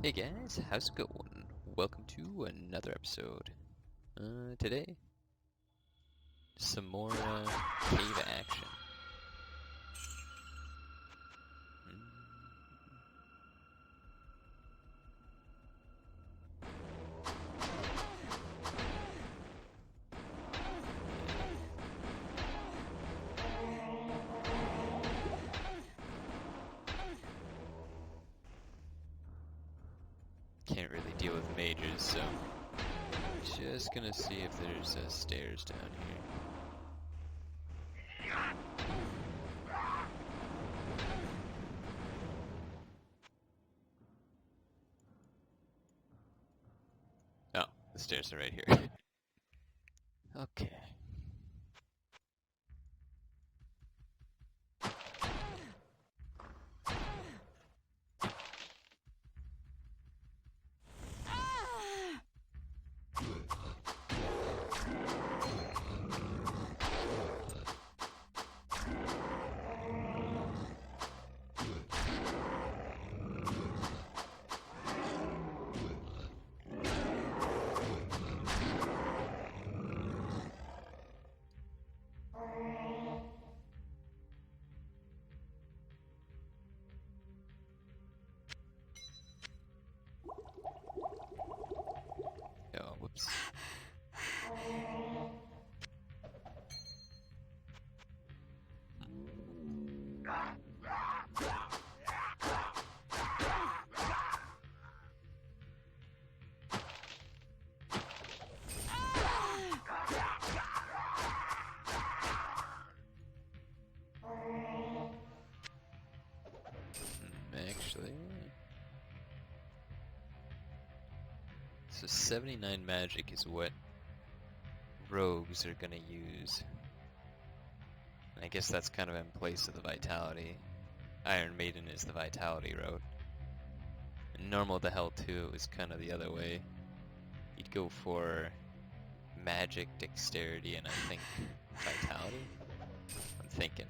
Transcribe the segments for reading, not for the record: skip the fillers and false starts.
Hey guys, how's it going? Welcome to another episode. Today, some more cave action. Can't really deal with mages, so just gonna see if there's stairs down here. Oh, the stairs are right here. Okay. Oh, whoops. Actually, so 79 magic is what rogues are gonna use. I guess that's kind of in place of the vitality. Iron Maiden is the vitality route. In normal Hell 2, it was kind of the other way. You'd go for magic, dexterity, and I think vitality? I'm thinking.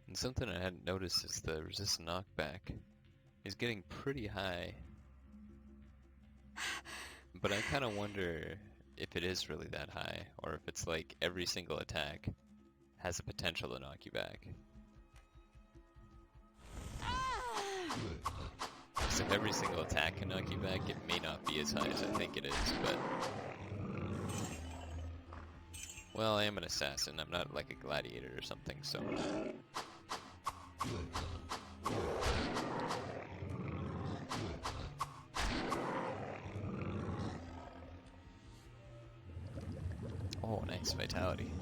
And something I hadn't noticed is the resist knockback is getting pretty high. But I kind of wonder if it is really that high, or if it's like every single attack has the potential to knock you back. So if every single attack can knock you back, it may not be as high as I think it is, but... Well, I am an assassin, I'm not like a gladiator or something, so... Oh, nice vitality.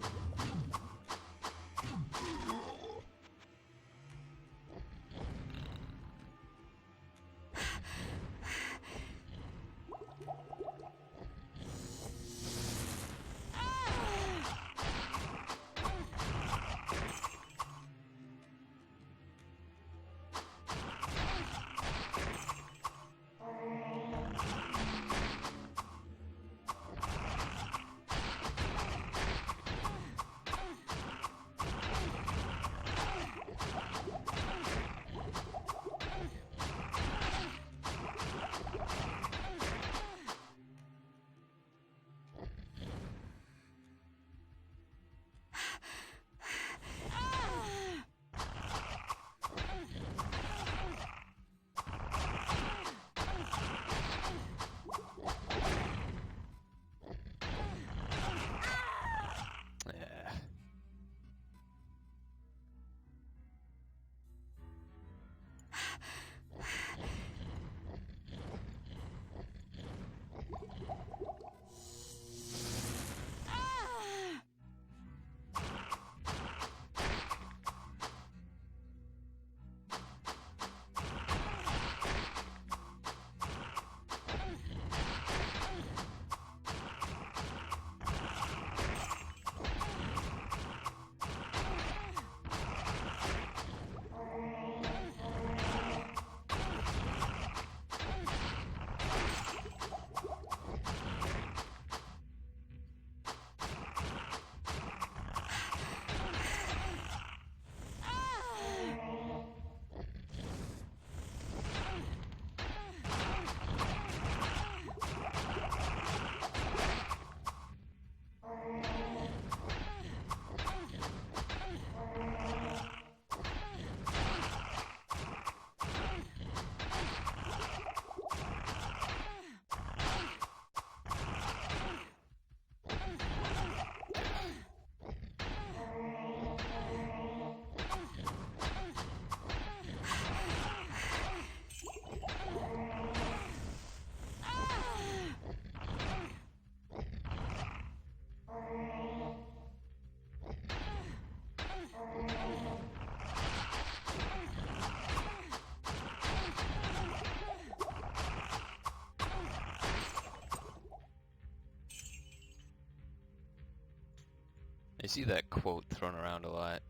see that quote thrown around a lot.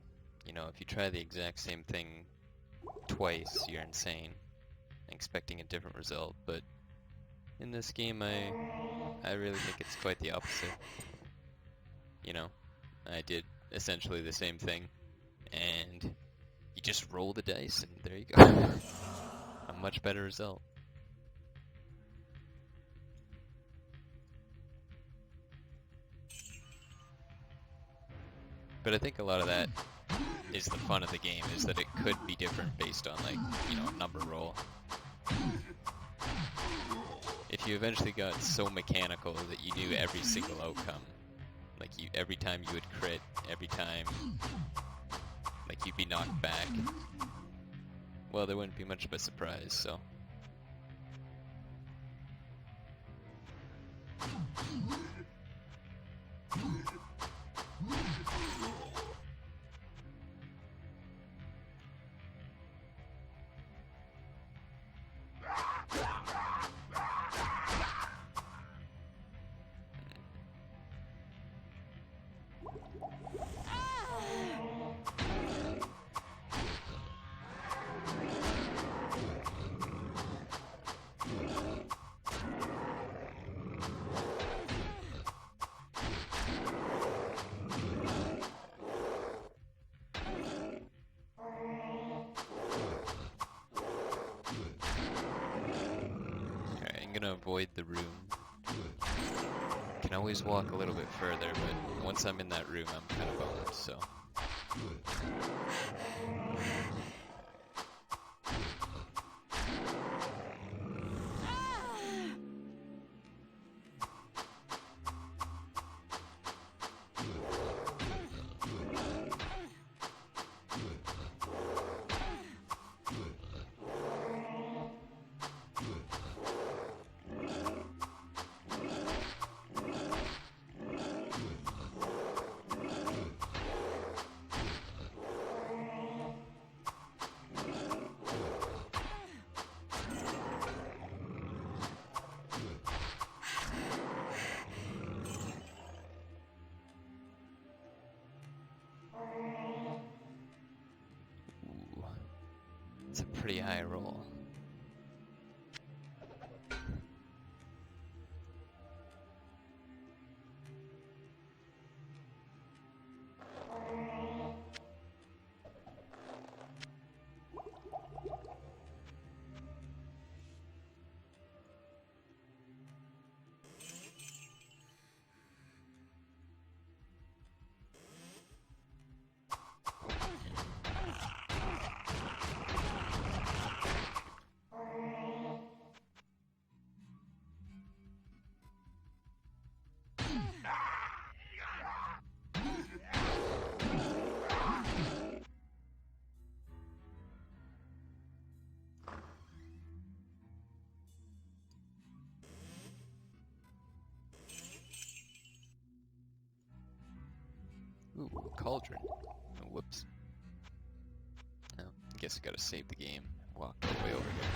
You know, if you try the exact same thing twice, you're insane, expecting a different result. But in this game, I really think it's quite the opposite. You know, I did essentially the same thing, and you just roll the dice, and there you go. A much better result. But I think a lot of that is the fun of the game, is that it could be different based on, like, you know, a number roll. If you eventually got so mechanical that you knew every single outcome, like every time you would crit, every time, like, you'd be knocked back, well, there wouldn't be much of a surprise, so. I'm gonna avoid the room. Can always walk a little bit further, but once I'm in that room, I'm kind of boned, so. Ooh, it's a pretty high roll. Ooh, cauldron. Oh, whoops. No, I guess I gotta save the game. Walk all the way over here.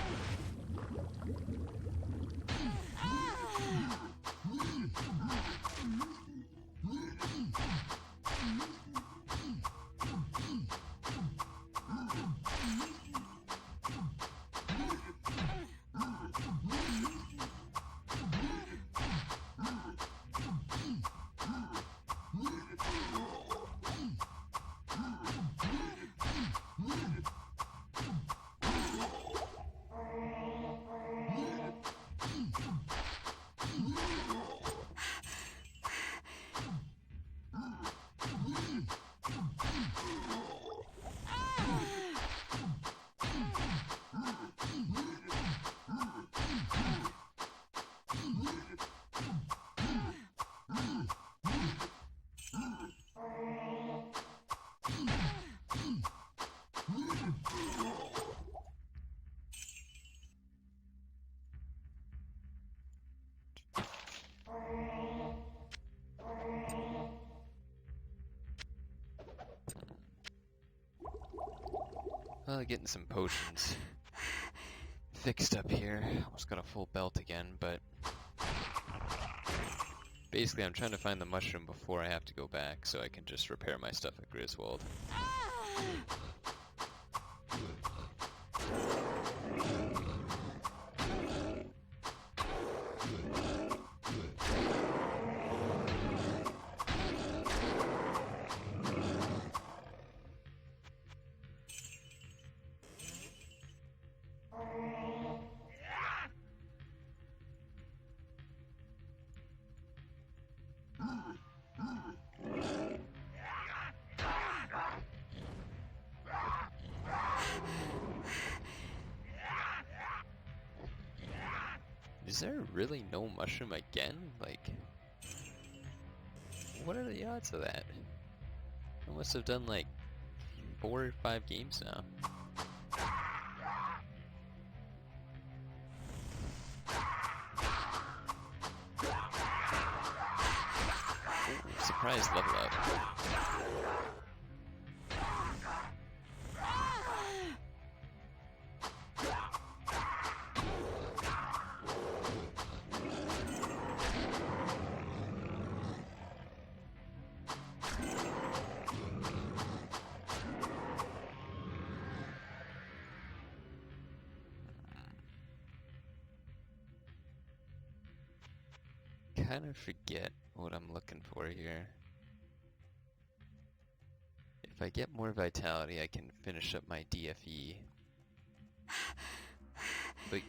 Well, getting some potions fixed up here. Almost got a full belt again, but Basically, I'm trying to find the mushroom before I have to go back so I can just repair my stuff at Griswold. Is there really no mushroom again? Like, what are the odds of that? I must have done like 4 or 5 games now. Ooh, surprise level up. Kind of forget what I'm looking for here. If I get more vitality, I can finish up my DFE. But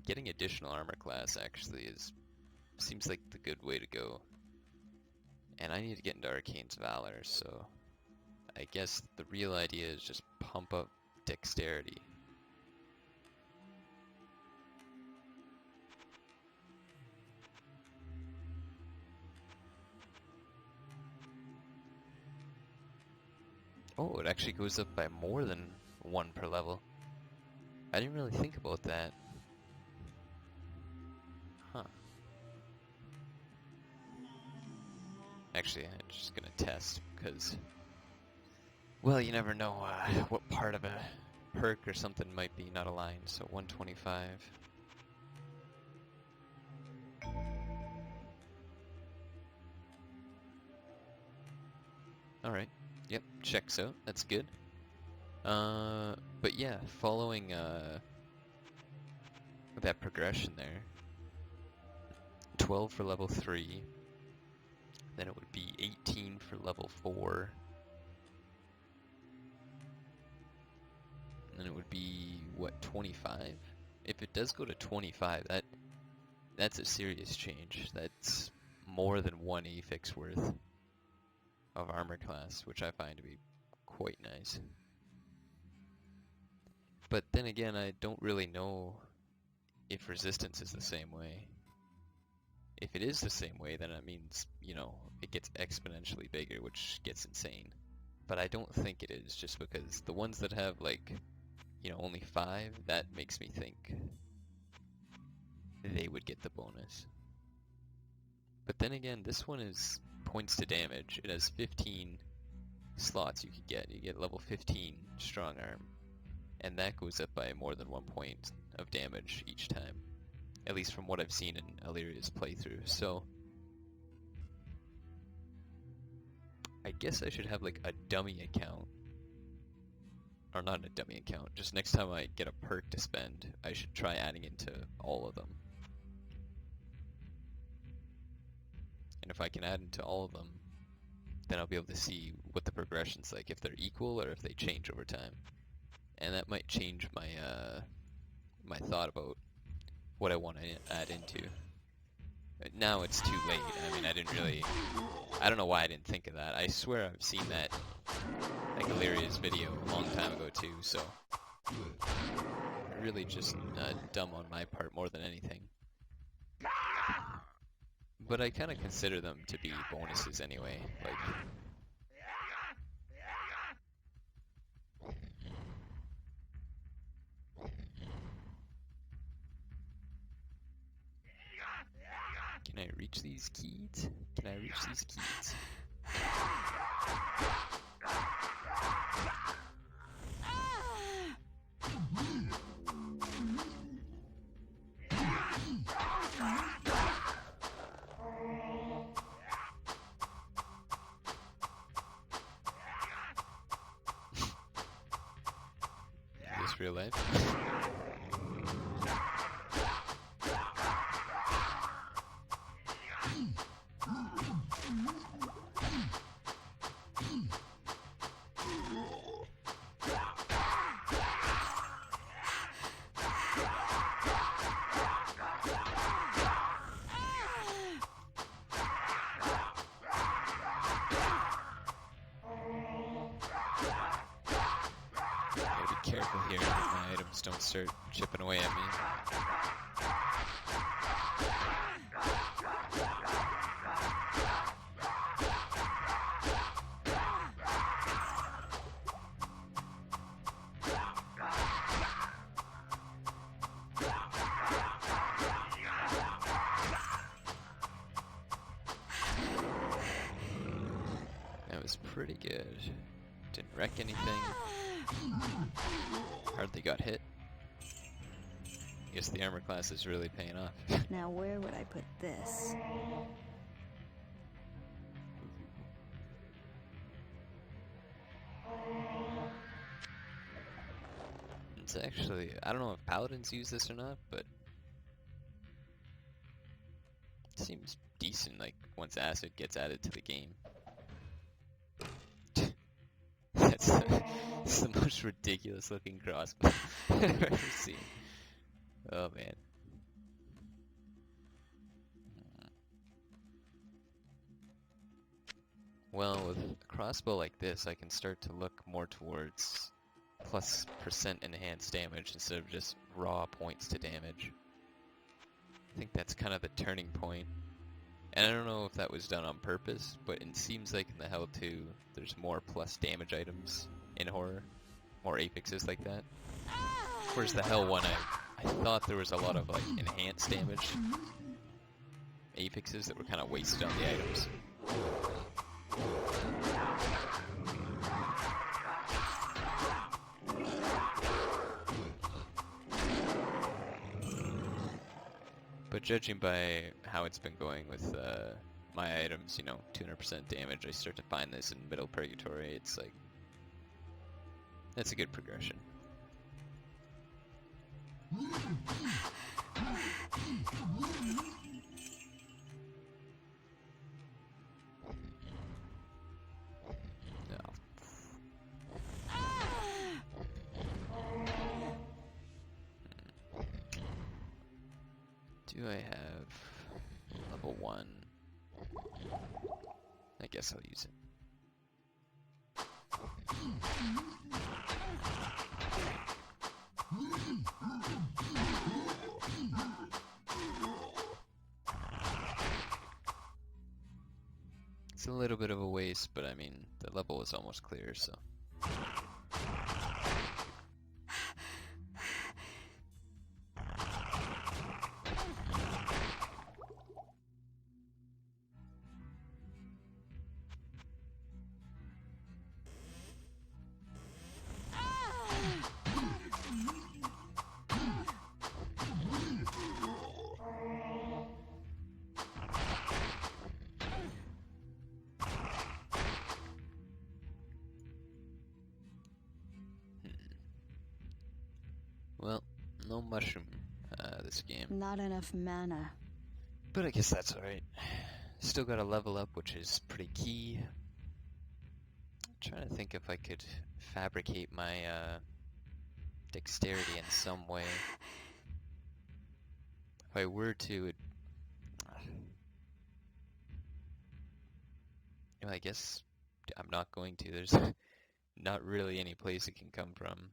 getting additional armor class actually seems like the good way to go. And I need to get into Arcane's Valor, so I guess the real idea is just pump up dexterity. Oh, it actually goes up by more than 1 per level. I didn't really think about that. Huh. Actually, I'm just gonna test, because, well, you never know what part of a perk or something might be not aligned, so 125. Alright, yep, checks out, that's good. But yeah, following that progression there, 12 for level 3, then it would be 18 for level 4, and then it would be, what, 25? If it does go to 25, that's a serious change. That's more than 1 affix worth of armor class, which I find to be quite nice. But then again, I don't really know if resistance is the same way. If it is the same way, then it means, you know, it gets exponentially bigger, which gets insane. But I don't think it is, just because the ones that have, like, you know, only 5, that makes me think they would get the bonus. But then again, this one is points to damage. It has 15 slots you could get. You get level 15 strong arm, and that goes up by more than 1 point of damage each time. At least from what I've seen in Illyria's playthrough. So I guess I should have like a dummy account. Or not a dummy account, just next time I get a perk to spend, I should try adding into all of them. And if I can add into all of them, then I'll be able to see what the progression's like, if they're equal or if they change over time. And that might change my my thought about what I want to add into. Now it's too late. I mean, I don't know why I didn't think of that. I swear I've seen that, like, Illyria's video a long time ago too, so really just dumb on my part more than anything. But I kind of consider them to be bonuses anyway, like... Can I reach these keys? Can I reach these keys? this real life. Careful here, my items don't start chipping away at me. That was pretty good. Didn't wreck anything. Hardly got hit. I guess the armor class is really paying off. Now where would I put this? It's actually, I don't know if paladins use this or not, but it seems decent, like, once acid gets added to the game. That's the most ridiculous looking crossbow I've ever seen. Oh man. Well, with a crossbow like this, I can start to look more towards plus % enhanced damage instead of just raw points to damage. I think that's kind of the turning point. And I don't know if that was done on purpose, but it seems like in the Hell 2, there's more plus damage items in horror. More apexes like that. Whereas the Hell 1, I thought there was a lot of like enhanced damage apexes that were kind of wasted on the items. But judging by how it's been going with my items, you know, 200% damage, I start to find this in Middle Purgatory. It's like, that's a good progression. Do I have level 1? I guess I'll use it. It's a little bit of a waste, but I mean, the level is almost clear, so. Well, no mushroom this game. Not enough mana. But I guess that's alright. Still got to level up, which is pretty key. I'm trying to think if I could fabricate my dexterity in some way. If I were to, I guess I'm not going to. There's not really any place it can come from.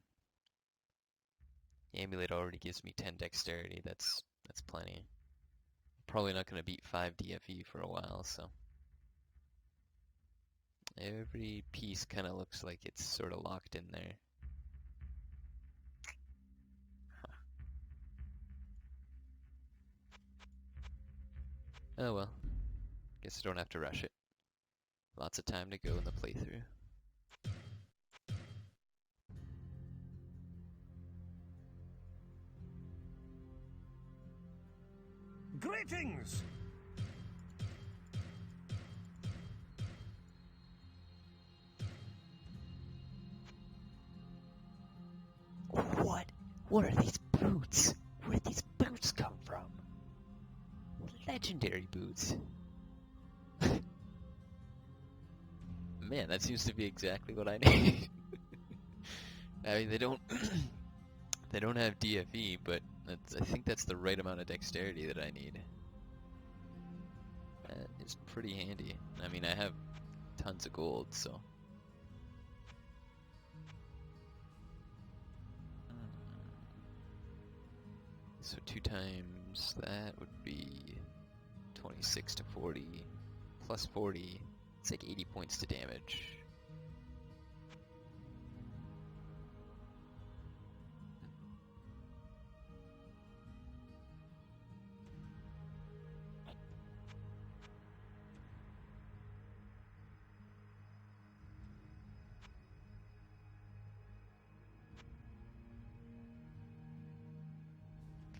The amulet already gives me 10 dexterity. That's plenty. Probably not going to beat 5 DFE for a while, so. Every piece kind of looks like it's sort of locked in there. Oh well. Guess I don't have to rush it. Lots of time to go in the playthrough. Greetings! What? What are these boots? Where did these boots come from? Legendary boots. Man, that seems to be exactly what I need. I mean, they don't they don't have DFE, but I think that's the right amount of dexterity that I need. That is pretty handy. I mean, I have tons of gold, so. So 2 times that would be 26 to 40 plus 40. It's like 80 points to damage.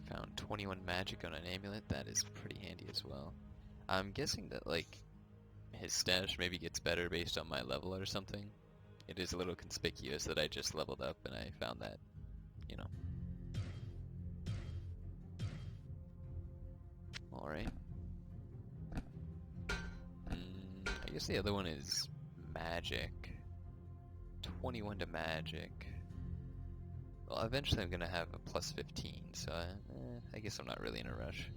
Found 21 magic on an amulet. That is pretty handy as well. I'm guessing that, like, his stash maybe gets better based on my level or something. It is a little conspicuous that I just leveled up and I found that, you know. Alright. I guess the other one is magic. 21 to magic. Well, eventually I'm gonna have a plus 15, so I guess I'm not really in a rush.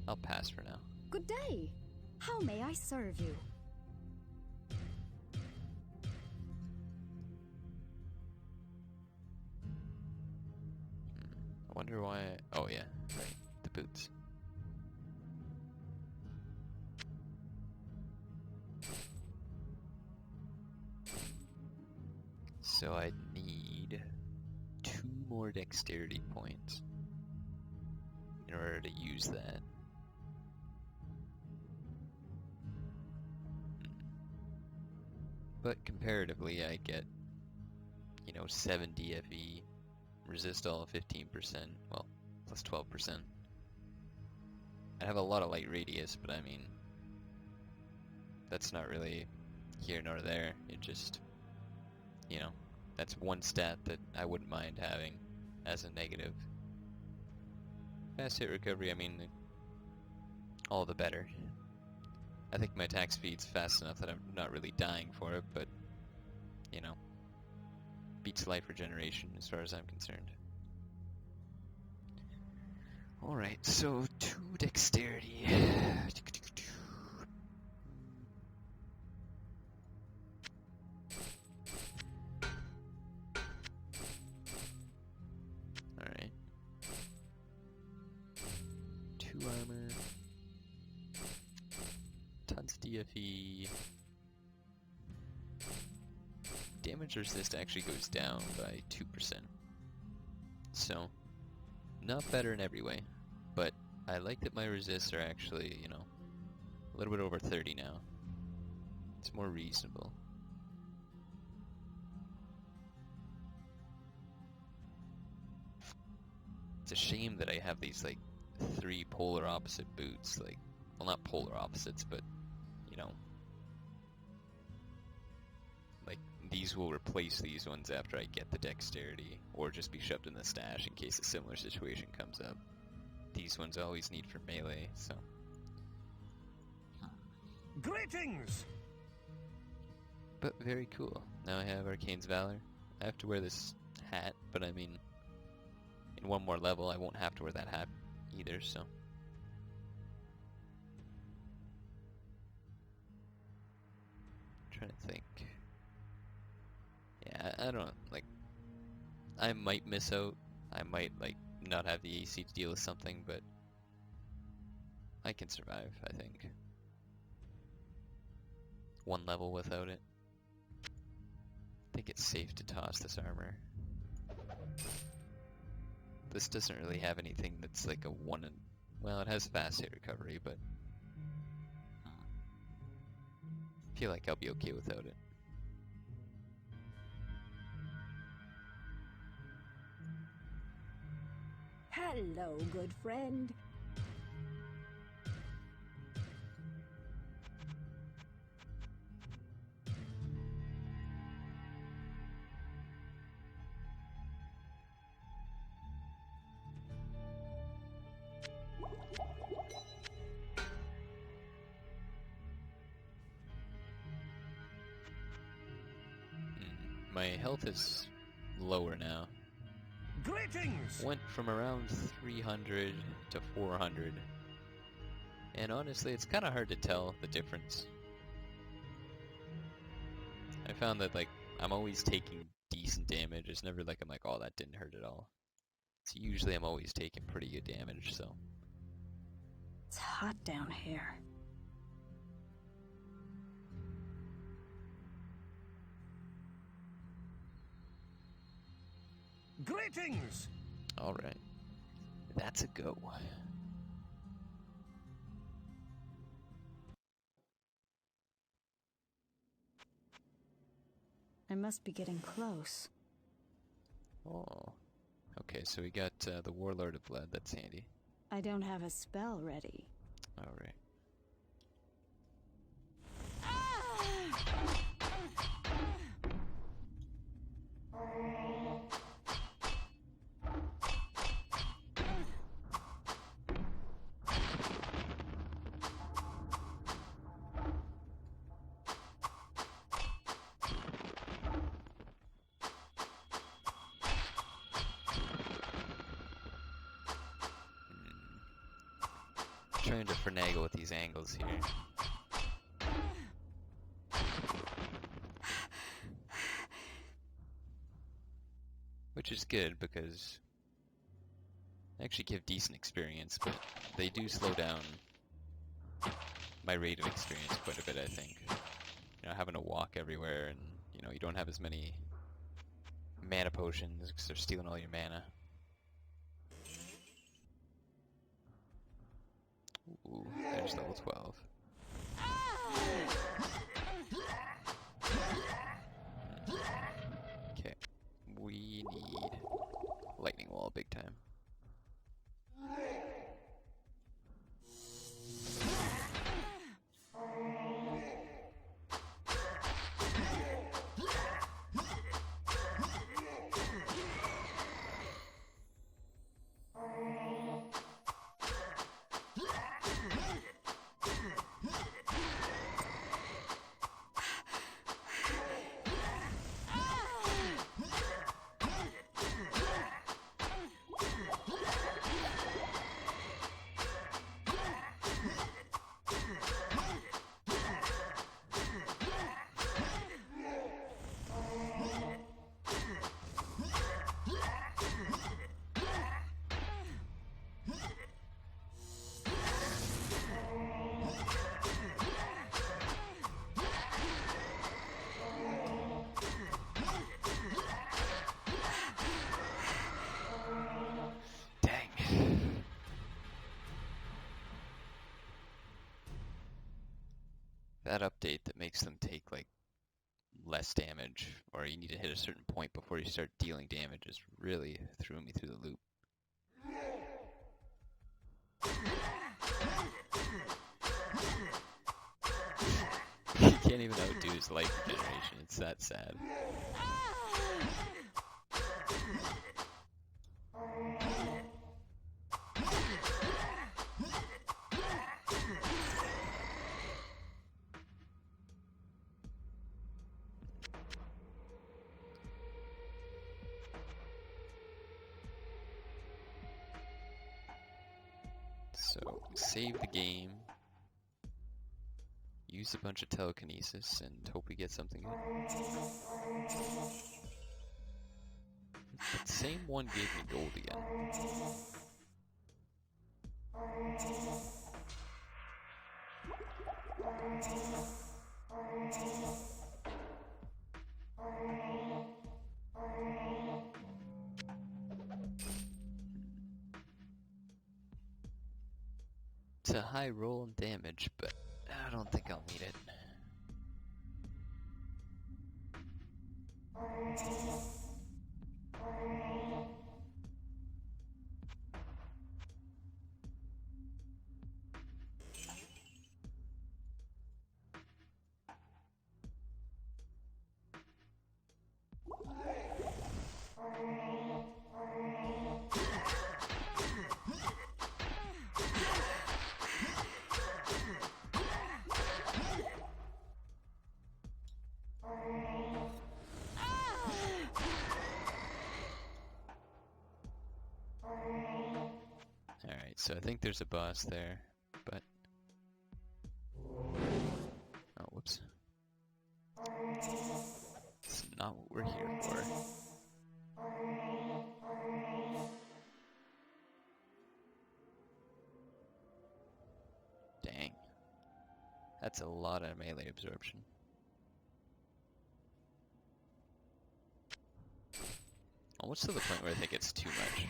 I'll pass for now. Good day. How may I serve you? I wonder why. Oh yeah, right. The boots. So I need 2 more dexterity points in order to use that. But comparatively, I get, 7 DFE, resist all 15%, well, plus 12%. I have a lot of light radius, but I mean, that's not really here nor there. It just, that's one stat that I wouldn't mind having as a negative. Fast hit recovery, I mean, all the better. I think my attack speed's fast enough that I'm not really dying for it, but, beats life regeneration as far as I'm concerned. Alright, so 2 dexterity. Alright. 2 armor. Tons of DFE. Damage resist actually goes down by 2%. So, not better in every way, but I like that my resists are actually, a little bit over 30 now. It's more reasonable. It's a shame that I have these, 3 polar opposite boots, well, not polar opposites, but, these will replace these ones after I get the dexterity, or just be shoved in the stash in case a similar situation comes up. These ones I always need for melee, so. Greetings! But very cool. Now I have Arcane's Valor. I have to wear this hat, but I mean, in one more level I won't have to wear that hat either, so. I'm trying to think. Yeah, I don't, I might miss out. I might, not have the AC to deal with something, but I can survive, I think. 1 level without it. I think it's safe to toss this armor. This doesn't really have anything that's like a 1 in... Well, it has fast hit recovery, but... I feel like I'll be okay without it. Hello, good friend. my health is lower now. Greetings! Went from around 300 to 400. And honestly, it's kind of hard to tell the difference. I found that, like, I'm always taking decent damage. It's never like I'm like, oh, that didn't hurt at all. So usually I'm always taking pretty good damage, so. It's hot down here. Greetings! Alright. That's a go. I must be getting close. Oh. Okay, so we got the Warlord of Blood. That's handy. I don't have a spell ready. Alright. Trying to finagle with these angles here. Which is good because they actually give decent experience, but they do slow down my rate of experience quite a bit, I think. You know, having to walk everywhere and, you know, you don't have as many mana potions because they're stealing all your mana. Ooh, there's level 12. Okay, we need lightning wall big time. That update that makes them take like less damage, or you need to hit a certain point before you start dealing damage, just really threw me through the loop. He can't even outdo his life regeneration, it's that sad. So, save the game, use a bunch of telekinesis, and hope we get something good. That same one gave me gold again. It's a high roll in damage, but I don't think I'll need it. so I think there's a boss there, but... Oh, whoops. It's not what we're here for. Dang. That's a lot of melee absorption. Almost to the point where I think it's too much.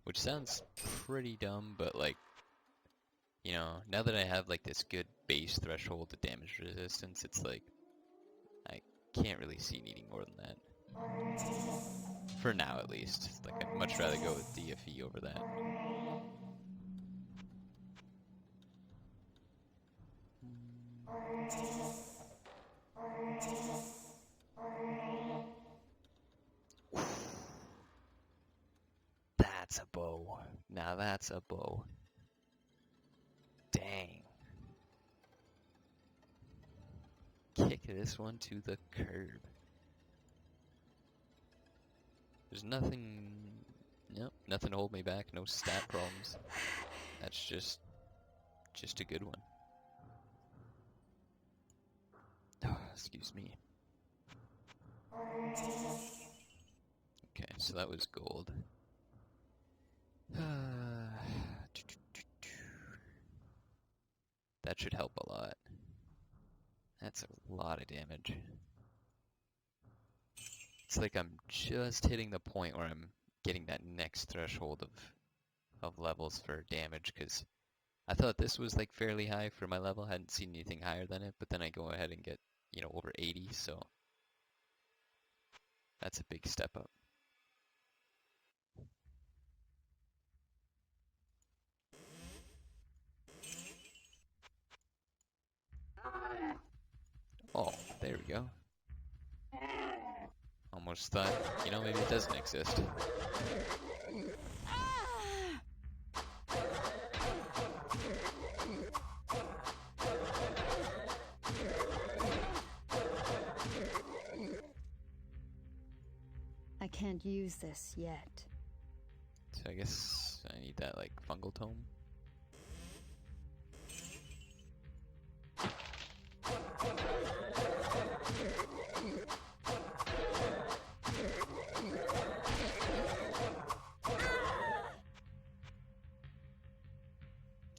Which sounds pretty dumb, but like, you know, now that I have like this good base threshold of damage resistance, it's like, I can't really see needing more than that. For now, at least. Like, I'd much rather go with DFE over that. That's a bow. Now that's a bow. Dang. Kick this one to the curb. There's nothing... Nope, nothing to hold me back. No stat problems. That's just a good one. Oh, excuse me. Okay, so that was gold. That should help a lot. That's a lot of damage. It's like I'm just hitting the point where I'm getting that next threshold of levels for damage, because I thought this was like fairly high for my level. I hadn't seen anything higher than it, but then I go ahead and get, you know, over 80, so that's a big step up. Oh, there we go. Almost thought, you know, maybe it doesn't exist. I can't use this yet. So I guess I need that, like, fungal tome.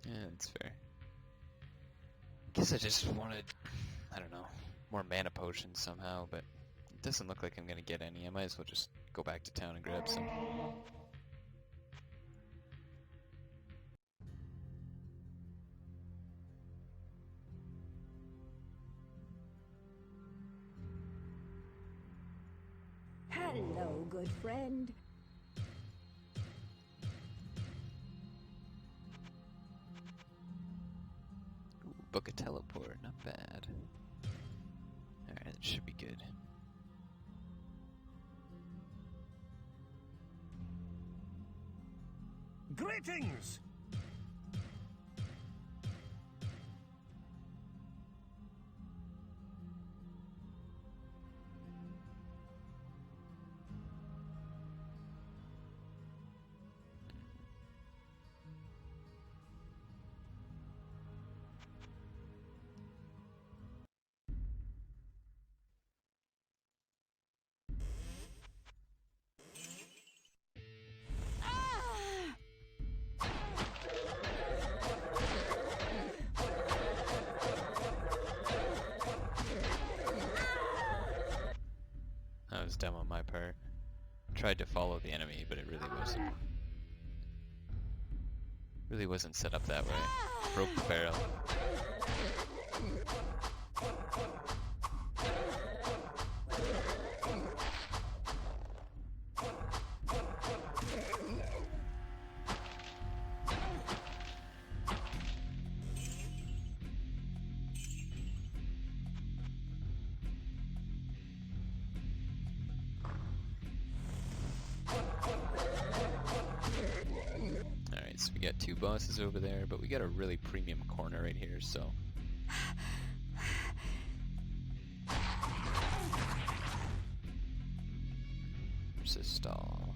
Yeah, that's fair. I guess I just wanted, I don't know, more mana potions somehow, but it doesn't look like I'm gonna get any. I might as well just go back to town and grab some. Hello, good friend. Ooh, book a teleport, not bad. Alright, that should be good. Greetings! That was dumb on my part. Tried to follow the enemy, but it really wasn't set up that way. Broke the barrel. So we got two bosses over there, but we got a really premium corner right here, so... There's a stall.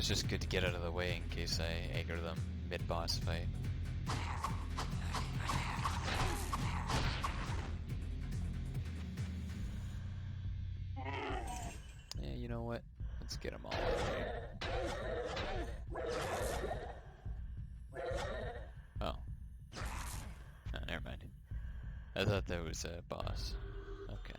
it's just good to get out of the way in case I aggro them mid-boss fight. Yeah, you know what? Let's get them all out here. Oh. Oh, never mind. I thought there was a boss. Okay.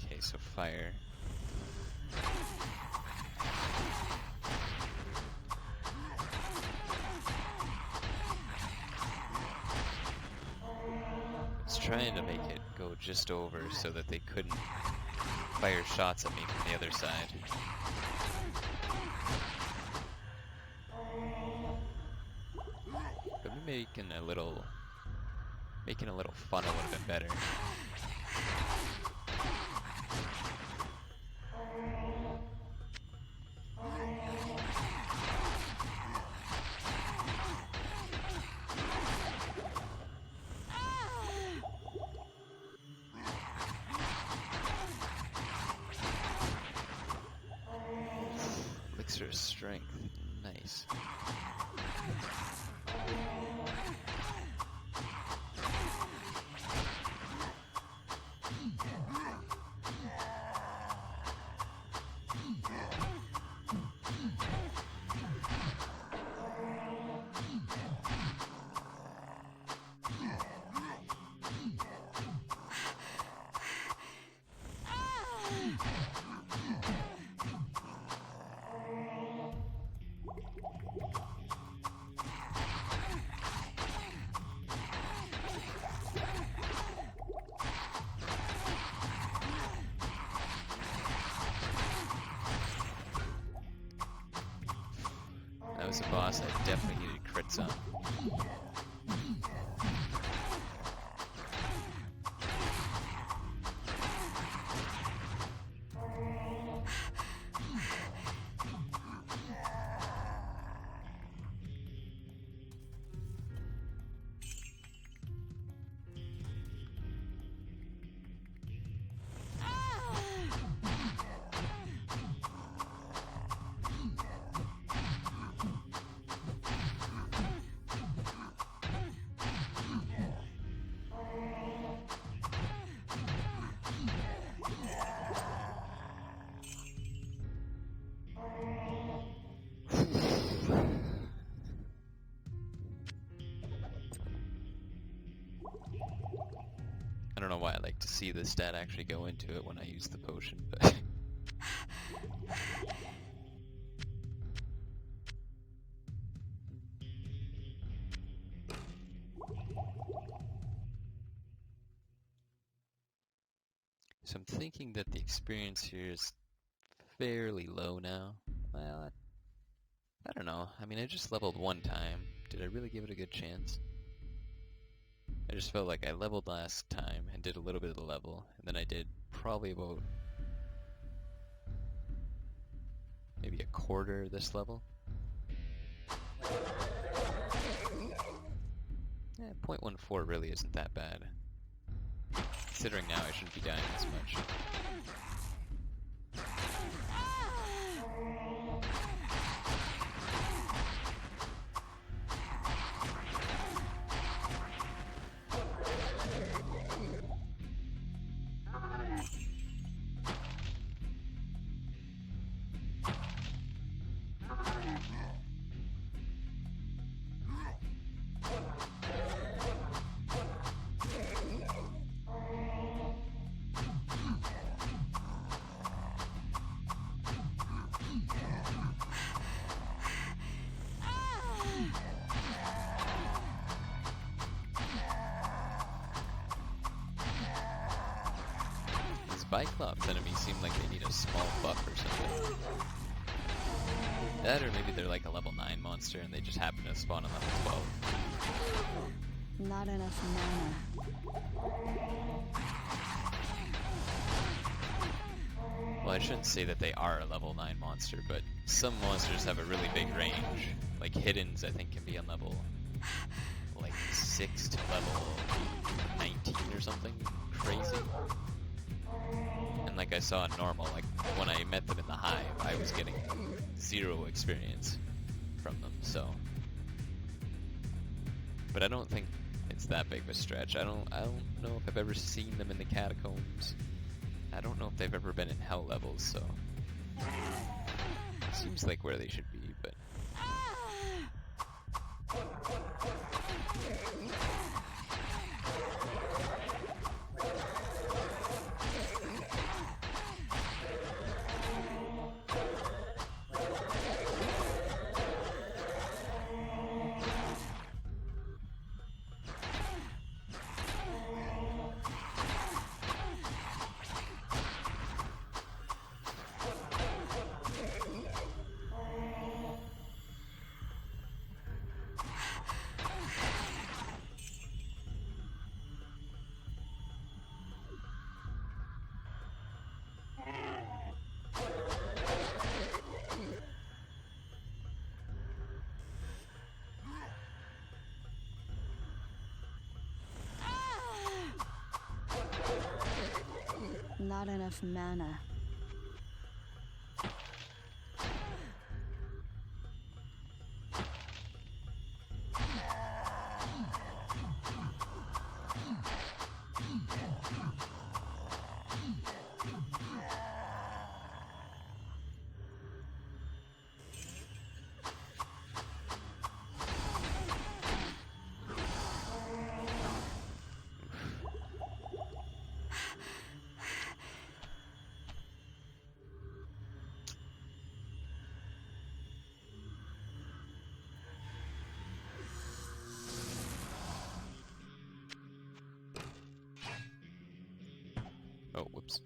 Okay, so fire. Trying to make it go just over so that they couldn't fire shots at me from the other side. But making a little funnel would have been better. Elixir of strength, nice. That was a boss I definitely needed crits on. I don't know why I like to see the stat actually go into it when I use the potion, but so I'm thinking that the experience here is fairly low now. Well, I don't know. I mean, I just leveled one time. Did I really give it a good chance? I just felt like I leveled last time and did a little bit of the level, and then I did probably about maybe a quarter this level. Yeah, 0.14 really isn't that bad. Considering now I shouldn't be dying as much. Cyclops enemies seem like they need a small buff or something. That, or maybe they're like a level 9 monster and they just happen to spawn on level 12. Not enough mana. Well, I shouldn't say that they are a level 9 monster, but some monsters have a really big range. Like Hiddens, I think, can be on level like 6 to level 19 or something crazy. And like I saw in normal, like when I met them in the hive, I was getting 0 experience from them, so. But I don't think it's that big of a stretch. I don't know if I've ever seen them in the catacombs. I don't know if they've ever been in hell levels, so seems like where they should be, but Not enough mana. oh, whoops.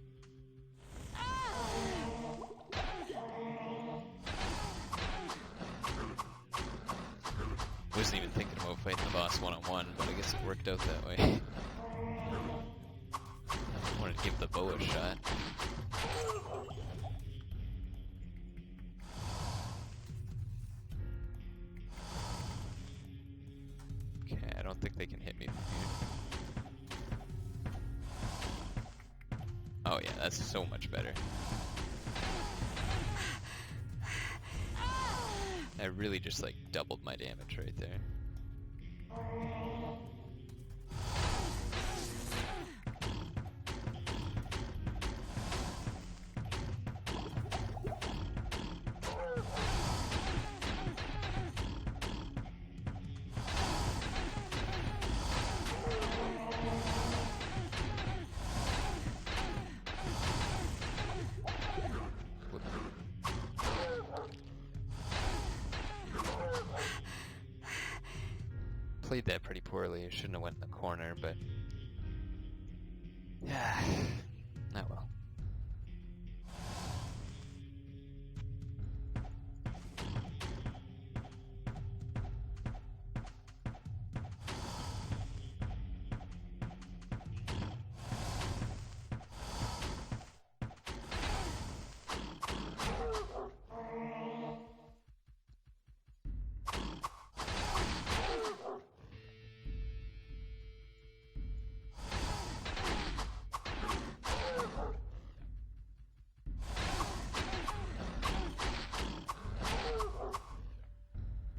Wasn't even thinking about fighting the boss one-on-one, but I guess it worked out that way. I wanted to give the bow a shot. Okay, I don't think they can hit me from here. Oh yeah, that's so much better. I really just like doubled my damage right there. Played that pretty poorly. I shouldn't have went in the corner, but yeah, oh well.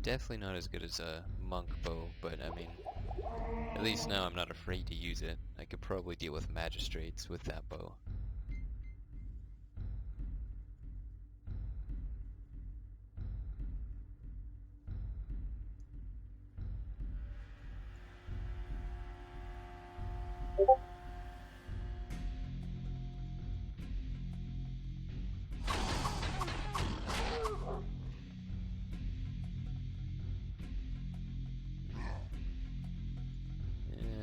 Definitely not as good as a monk bow, but I mean, at least now I'm not afraid to use it. I could probably deal with magistrates with that bow.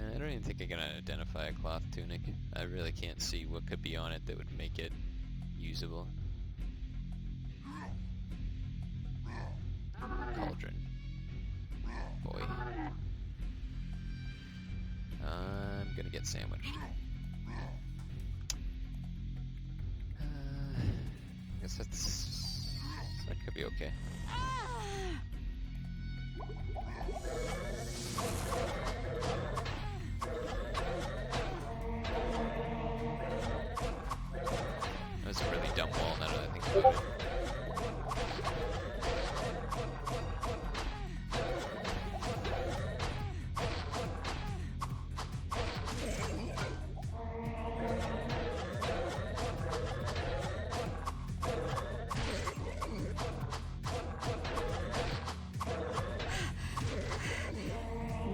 I don't even think I can identify a cloth tunic. I really can't see what could be on it that would make it usable. Cauldron. Boy. I'm gonna get sandwiched. guess that could be okay. That was a really dumb wall now that I think about it.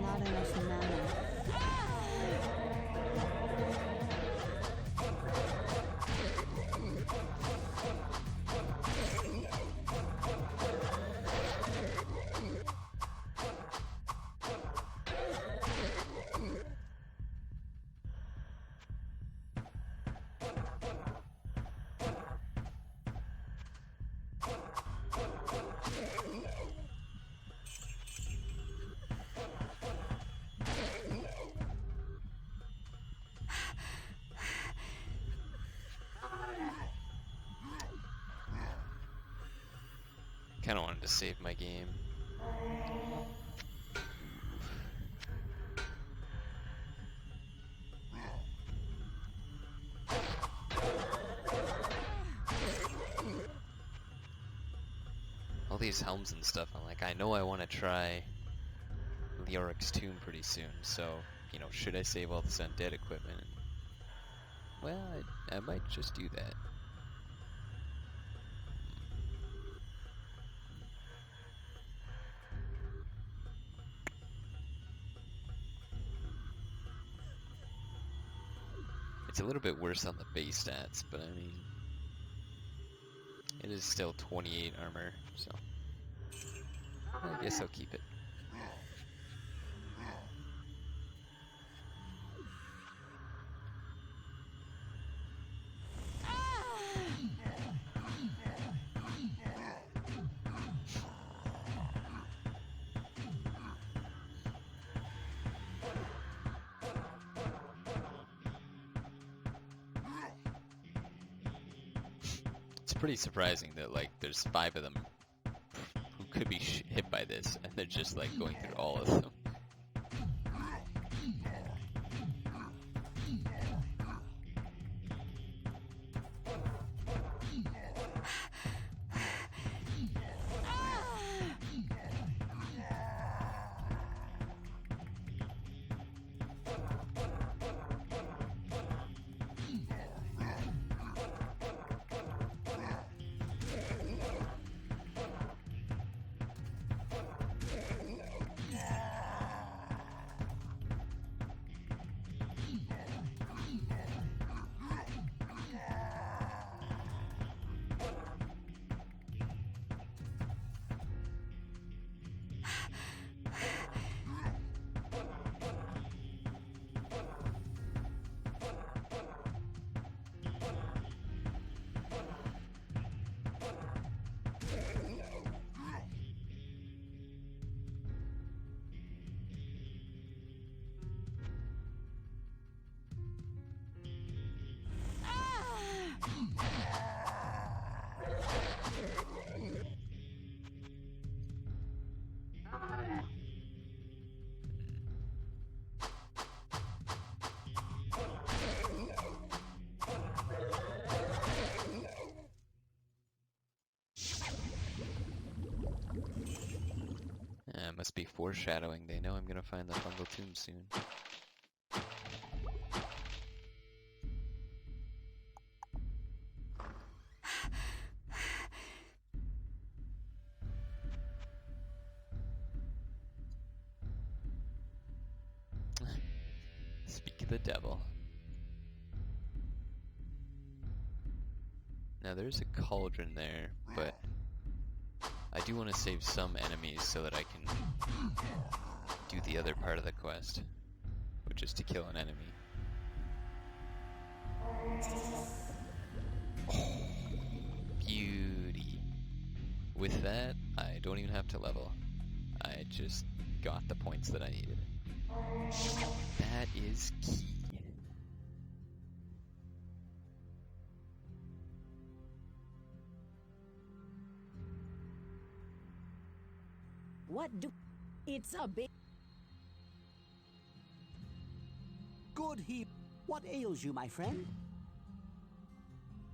Not enough mana. Kinda wanted to save my game. All these helms and stuff, I'm like, I know I want to try Leoric's tomb pretty soon, so, you know, should I save all this undead equipment? Well, I might just do that. It's a little bit worse on the base stats, but I mean, it is still 28 armor, so I guess I'll keep it. It's pretty surprising that, like, there's 5 of them who could be hit by this, and they're just, like, going through all of them. Must be foreshadowing. They know I'm gonna find the fungal tomb soon. Speak of the devil. Now there's a cauldron there, but I do want to save some enemies so that I can do the other part of the quest, which is to kill an enemy. Oh, beauty. With that, I don't even have to level. I just got the points that I needed. That is key. It's a big... Good he... What ails you, my friend?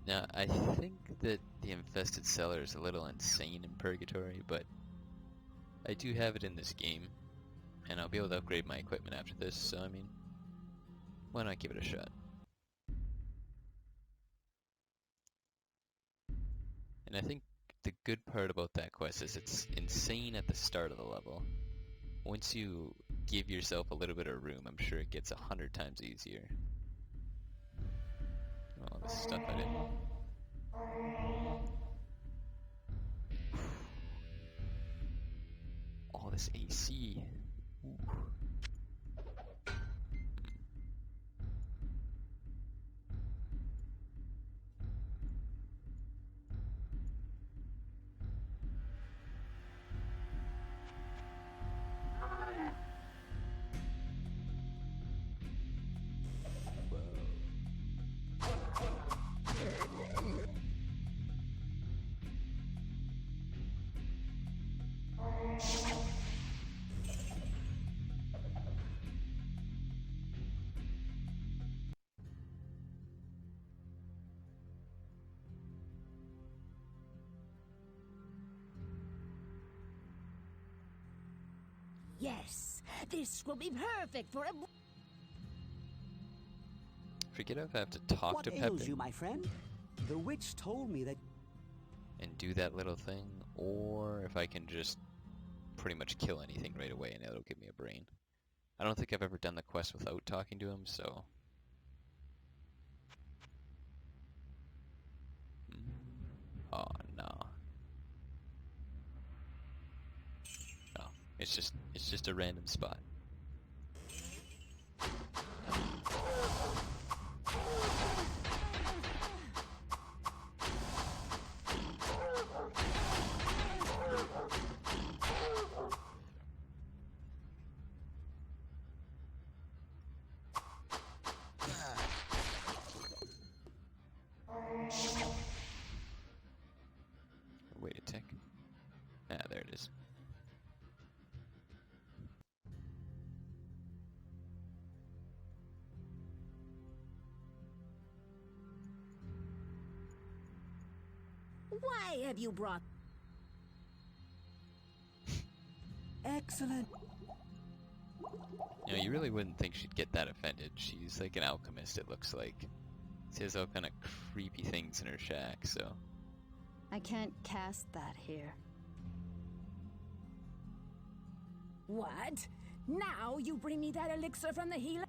Now, I think that the infested cellar is a little insane in Purgatory, but I do have it in this game, and I'll be able to upgrade my equipment after this, so I mean, why not give it a shot? And I think the good part about that quest is it's insane at the start of the level. Once you give yourself a little bit of room, I'm sure it gets 100 times easier. All this stuff I did. All this AC. Ooh. Yes, this will be perfect for a... Forget if I have to talk What to ails Pepper you, my friend? The witch told me that... and do that little thing, or if I can just pretty much kill anything right away and it'll give me a brain. I don't think I've ever done the quest without talking to him, so... Oh, no. No, it's just a random spot. Wait a tick. Ah, there it is. Why have you brought... Excellent. You know, you really wouldn't think she'd get that offended. She's like an alchemist, it looks like. She has all kind of creepy things in her shack, so... I can't cast that here. What? Now you bring me that elixir from the healer?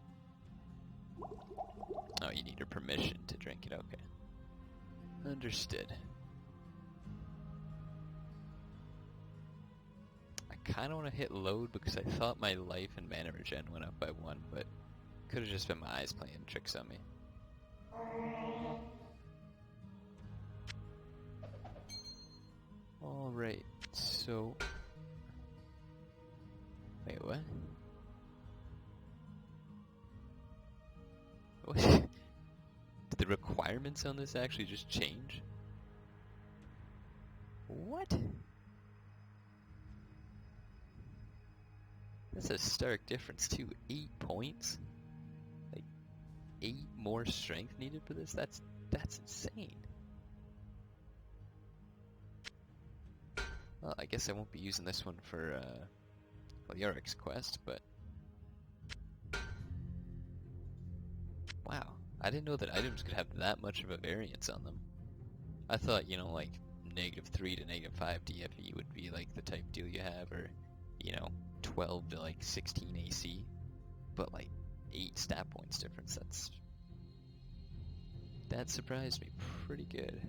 Oh, you need her permission to drink it, okay. Understood. I kind of want to hit load because I thought my life and mana regen went up by 1, but could have just been my eyes playing tricks on me. Alright, so... Wait, what? What? Did the requirements on this actually just change? What? That's a stark difference too. 8 points? Like, 8 more strength needed for this? That's insane. Well, I guess I won't be using this one for, Yorick's quest, but... Wow, I didn't know that items could have that much of a variance on them. I thought, you know, like, -3 to -5 DFE would be, like, the type deal you have, or, you know, 12 to, like, 16 AC. But, like, 8 stat points difference, that surprised me pretty good.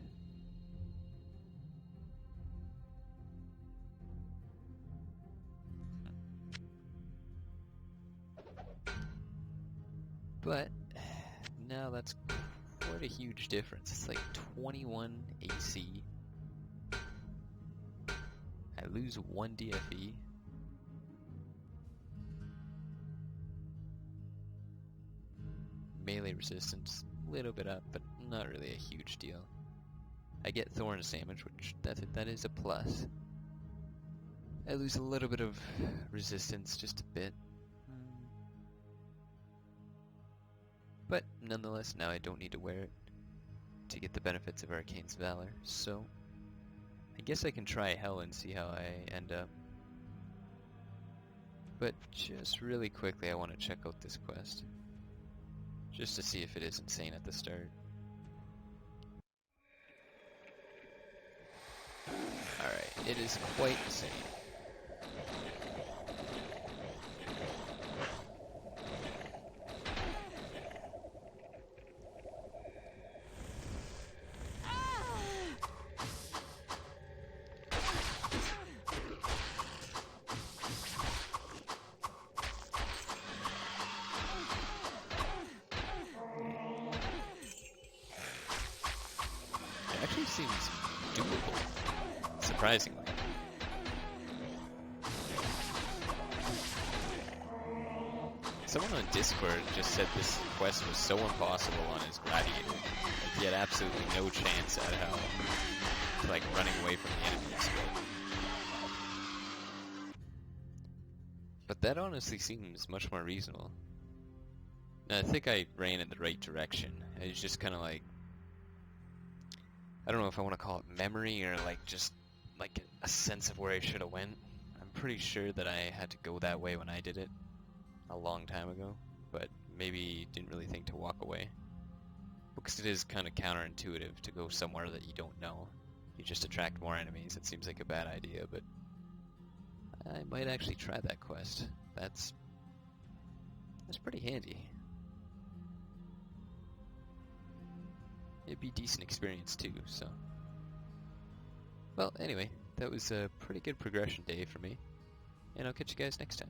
But now that's quite a huge difference. It's like 21 AC. I lose 1 DFE. Melee resistance, a little bit up, but not really a huge deal. I get Thorn Sandwich, which that is a plus. I lose a little bit of resistance, just a bit. But nonetheless, now I don't need to wear it to get the benefits of Arcane's Valor, so I guess I can try Hell and see how I end up. But just really quickly, I want to check out this quest, just to see if it is insane at the start. Alright, it is quite insane. It actually seems doable, surprisingly. Someone on Discord just said this quest was so impossible on his gladiator. Like, he had absolutely no chance at how to, like, running away from the enemies. But that honestly seems much more reasonable. Now, I think I ran in the right direction. It was just kind of like, I don't know if I want to call it memory or like just like a sense of where I should have went. I'm pretty sure that I had to go that way when I did it a long time ago, but maybe didn't really think to walk away. Because it is kind of counterintuitive to go somewhere that you don't know. You just attract more enemies. It seems like a bad idea, but I might actually try that quest. That's pretty handy. It'd be a decent experience too, so. Well, anyway, that was a pretty good progression day for me, and I'll catch you guys next time.